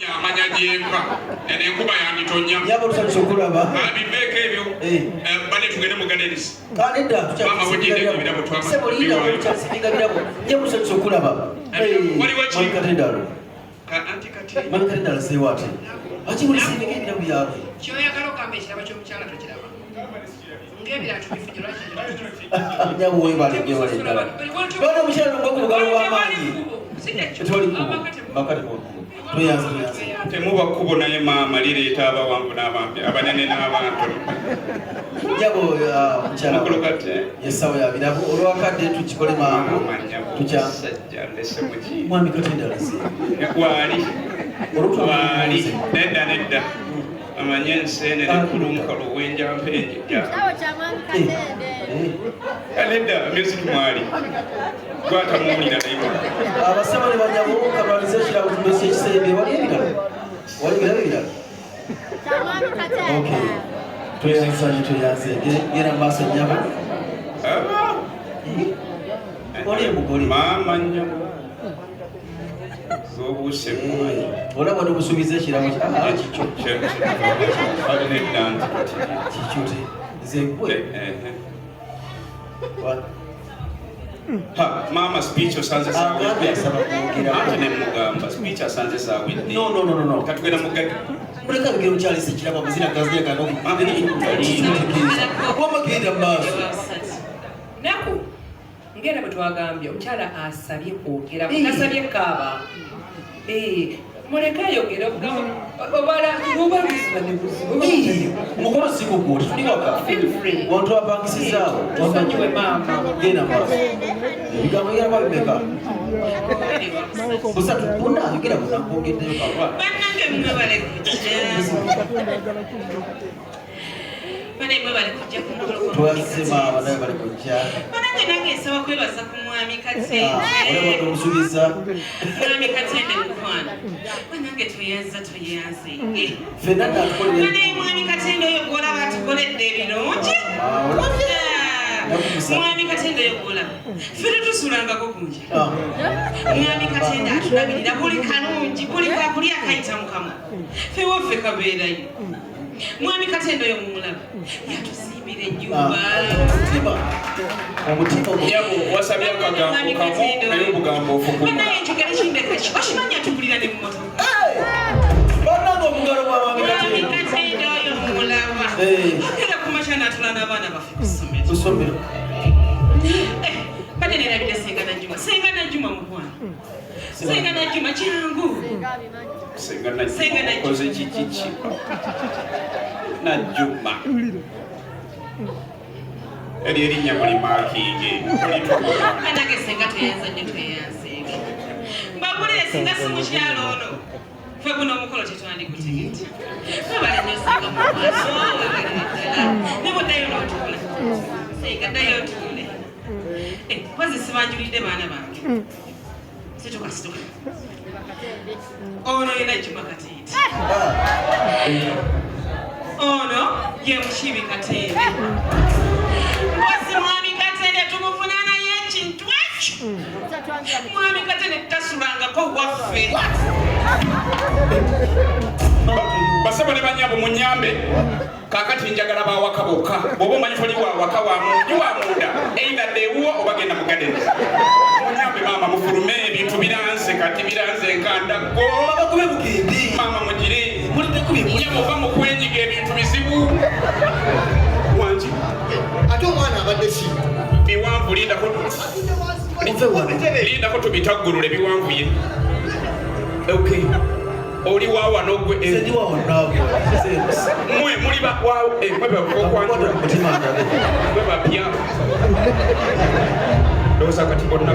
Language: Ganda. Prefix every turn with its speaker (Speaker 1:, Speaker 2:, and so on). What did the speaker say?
Speaker 1: Amanya jempa nene nkuba yanditonya
Speaker 2: yabo tusakulaba
Speaker 1: abibeke ebyo bane tugende mu gardens
Speaker 2: kalenda
Speaker 1: mama wojide ebirabo twama
Speaker 2: sebo lida ko cyasibiga birabo yabo tusakulaba
Speaker 1: wali wachi
Speaker 2: katendalo
Speaker 1: ka anti kati
Speaker 2: katendalo se wati achi muri sibiga birabo yawe
Speaker 3: cyo yakalo kambe kiraba cyo mucyala tukiraba ngebira tubifujira
Speaker 2: nyabo we bali ngewe ndala bana mucyala ngo kubugalo w'amanyi tuli bakati ko tuyaza
Speaker 1: temuba kubona ye mama lireeta abawanvu n'abambi abanene n'abantu
Speaker 2: yabo mucyala
Speaker 1: kulokate
Speaker 2: yesawa ya birabo olwakadde tukikole mangu tucha
Speaker 1: ndese muki
Speaker 2: mwami katendalo se
Speaker 1: wali nedda amanyense ne kulunka luwenja mpenje ja nedda music mwali gwata muulira nayo
Speaker 2: abasaba ne banyabo kabalise kira kutumese ekisebe wali ebirala okay tuyanze gera maaso nyabo oli mugoli
Speaker 1: mama nyabo zobuse mwayi
Speaker 2: olaba nobusubiza ekirabo kicho
Speaker 1: ali nedda
Speaker 2: kichote zegwe
Speaker 1: ha mama speech osanze sawe ate mugamba speech asanze sawe
Speaker 2: no
Speaker 1: katugenda mugadi
Speaker 2: muleka bigero kyalise kirabo muzina kazi yakano wamagenda maaso
Speaker 3: naku ngera betwagambye omukyala asabye kwogera asabye kaaba muleka ayogera obala bubabiziba nebuzibu
Speaker 2: mukolo sikuguli tuliwaka wantu wapangisizawo
Speaker 3: tusonyiwe maama
Speaker 2: genda maaso ebigambo yera babimeka busa tukuna yogera bunakwogeddeyo kaba
Speaker 3: bannange mmwe bale kujja
Speaker 2: twasema abanaye bali kujja
Speaker 3: banange nange nsaba kwebaza ku mwami Katemba
Speaker 2: olaba nomusubiza
Speaker 3: mwami Katemba mukwano banange tuyanza
Speaker 2: fenna natukolere
Speaker 3: bane mwami Katemba oyo gwolaba atukoledde ebirungi mwami Katemba oyo gwolaba ffe tetusulangako kunja mwami Katemba atulabirira buli kalungi buli kakulya akayita mu kamwa ffe waffe kabeerayo mwami Katemba oyo mumulaba yatusimbira ennyumba
Speaker 2: omutima
Speaker 1: yabo wasabye akagambo kamu naye obugambo ofukuma
Speaker 3: naye njogera kindeka okimanyi atugulira ne mu motoka
Speaker 2: banange omugalo gwa mwami
Speaker 3: mwami
Speaker 2: Katemba
Speaker 3: Katemba oyo mumulaba era kumakya natula n'abaana baffe ku
Speaker 2: ssomero
Speaker 3: bane nerabira senga najjuma mukwana senga najjuma kyangu
Speaker 1: senga nakoze kiki najjuma eri erinnya muli maakiige
Speaker 3: anage senga tweyanze mbagulire singa si mukyalo ono ffe guno omukolo tetwandigutegeti babale nyo senga mumaaso ne buddayo n'otule senga ddayo otule kozi sibanjulidde baana bange situka ono yena Juma Katende ono ye Mushibi Katende mpozi mwami Katende tumufunana y'ekintu ekyo mwami Katende tasulangako waffe
Speaker 1: basaba ne banyabo munyambe kakati njagala bawaka bokka bwoba omanyi toli wawaka wa munju wa munda eitha dewuwo obagenda mu gardens munyambe mama mufulume ebintu biranze kati biranze enkandaggo
Speaker 2: bakube bugindi
Speaker 1: mama mugire
Speaker 2: mulinde kubimu
Speaker 1: nyabo ova mu kwenyiga ebintu bizibu wangi
Speaker 4: ate omwana abadde si
Speaker 1: biwanvu lindako tubitaggulule biwanvuye okay oli wawa nogwe mwe muli mwe bapya ndowooza kati bonna